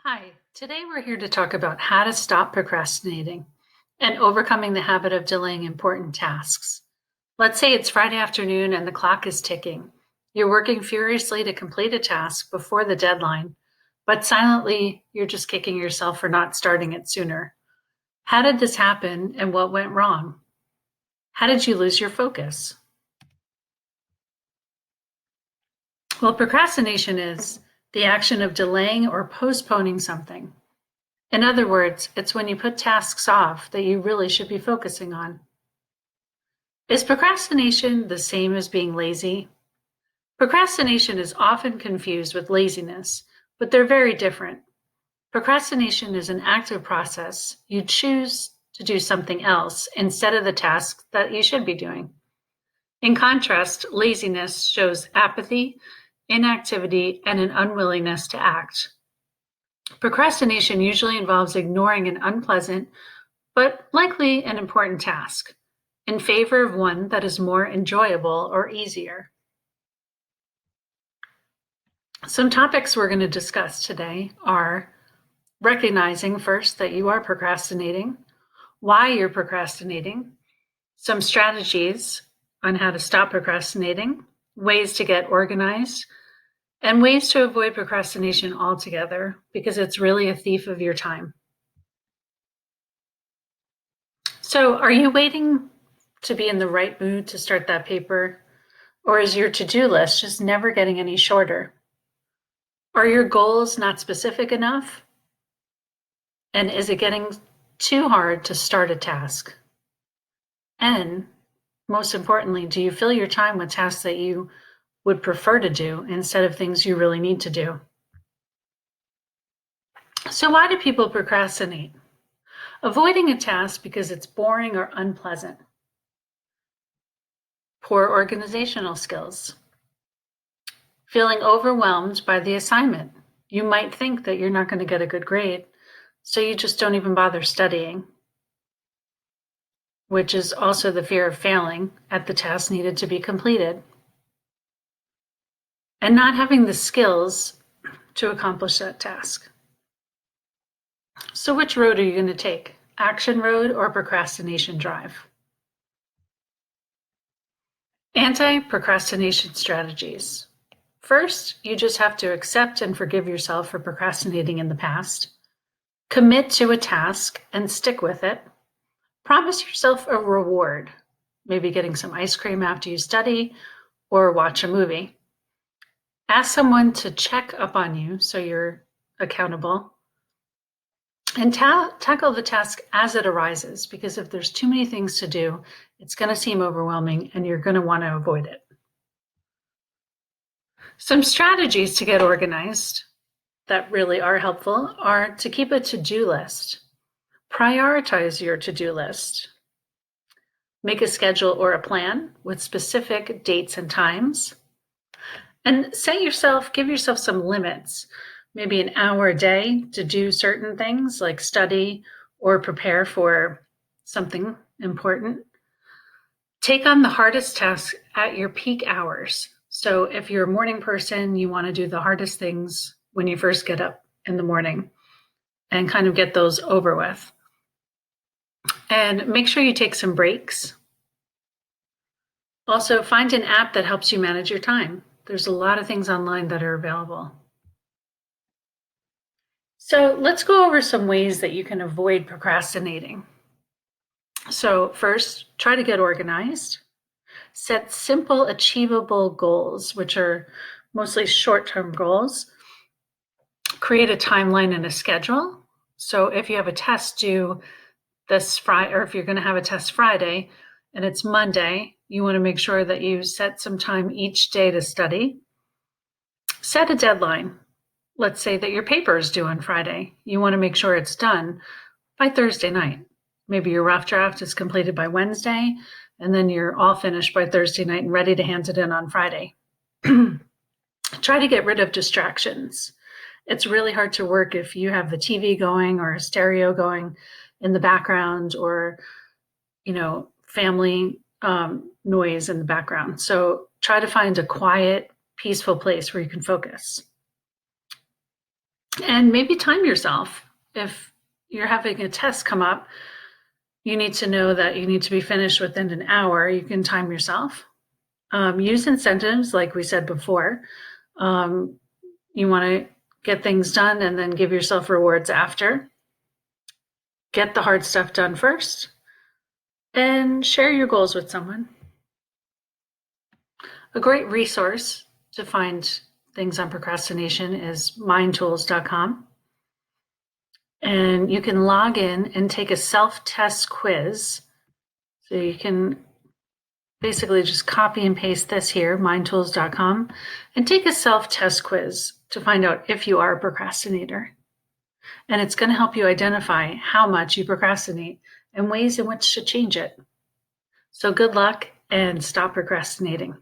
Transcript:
Hi, today we're here to talk about how to stop procrastinating and overcoming the habit of delaying important tasks. Let's say it's Friday afternoon and the clock is ticking. You're working furiously to complete a task before the deadline, but silently you're just kicking yourself for not starting it sooner. How did this happen and what went wrong? How did you lose your focus? Well, procrastination is the action of delaying or postponing something. In other words, it's when you put tasks off that you really should be focusing on. Is procrastination the same as being lazy? Procrastination is often confused with laziness, but they're very different. Procrastination is an active process. You choose to do something else instead of the task that you should be doing. In contrast, laziness shows apathy, inactivity, and an unwillingness to act. Procrastination usually involves ignoring an unpleasant but likely an important task in favor of one that is more enjoyable or easier. Some topics we're going to discuss today are recognizing first that you are procrastinating, why you're procrastinating, some strategies on how to stop procrastinating, ways to get organized, and ways to avoid procrastination altogether because it's really a thief of your time. So, are you waiting to be in the right mood to start that paper? Or is your to-do list just never getting any shorter? Are your goals not specific enough? And is it getting too hard to start a task? And most importantly, do you fill your time with tasks that you would prefer to do instead of things you really need to do? So why do people procrastinate? Avoiding a task because it's boring or unpleasant. Poor organizational skills. Feeling overwhelmed by the assignment. You might think that you're not going to get a good grade, so you just don't even bother studying, which is also the fear of failing at the task needed to be completed. And not having the skills to accomplish that task. So which road are you going to take? Action road or procrastination drive? Anti-procrastination strategies. First, you just have to accept and forgive yourself for procrastinating in the past. Commit to a task and stick with it. Promise yourself a reward, maybe getting some ice cream after you study or watch a movie. Ask someone to check up on you so you're accountable. And tackle the task as it arises, because if there's too many things to do, it's going to seem overwhelming and you're going to want to avoid it. Some strategies to get organized that really are helpful are to keep a to-do list. Prioritize your to-do list. Make a schedule or a plan with specific dates and times. And give yourself some limits, maybe an hour a day to do certain things like study or prepare for something important. Take on the hardest tasks at your peak hours. So if you're a morning person, you want to do the hardest things when you first get up in the morning and kind of get those over with. And make sure you take some breaks. Also, find an app that helps you manage your time. There's a lot of things online that are available. So let's go over some ways that you can avoid procrastinating. So first, try to get organized. Set simple, achievable goals, which are mostly short-term goals. Create a timeline and a schedule. So if you have a test due this Friday, or if you're going to have a test Friday and it's Monday, you want to make sure that you set some time each day to study. Set a deadline. Let's say that your paper is due on Friday. You want to make sure it's done by Thursday night. Maybe your rough draft is completed by Wednesday, and then you're all finished by Thursday night and ready to hand it in on Friday. Try to get rid of distractions. It's really hard to work if you have the TV going or a stereo going in the background or, family noise in the background. So try to find a quiet, peaceful place where you can focus. And maybe time yourself. If you're having a test come up, you need to know that you need to be finished within an hour. You can time yourself. Use incentives, like we said before. You want to get things done and then give yourself rewards after. Get the hard stuff done first, and share your goals with someone. A great resource to find things on procrastination is mindtools.com. And you can log in and take a self-test quiz. So you can basically just copy and paste this here, mindtools.com, and take a self-test quiz to find out if you are a procrastinator. And it's going to help you identify how much you procrastinate and ways in which to change it. So good luck and stop procrastinating.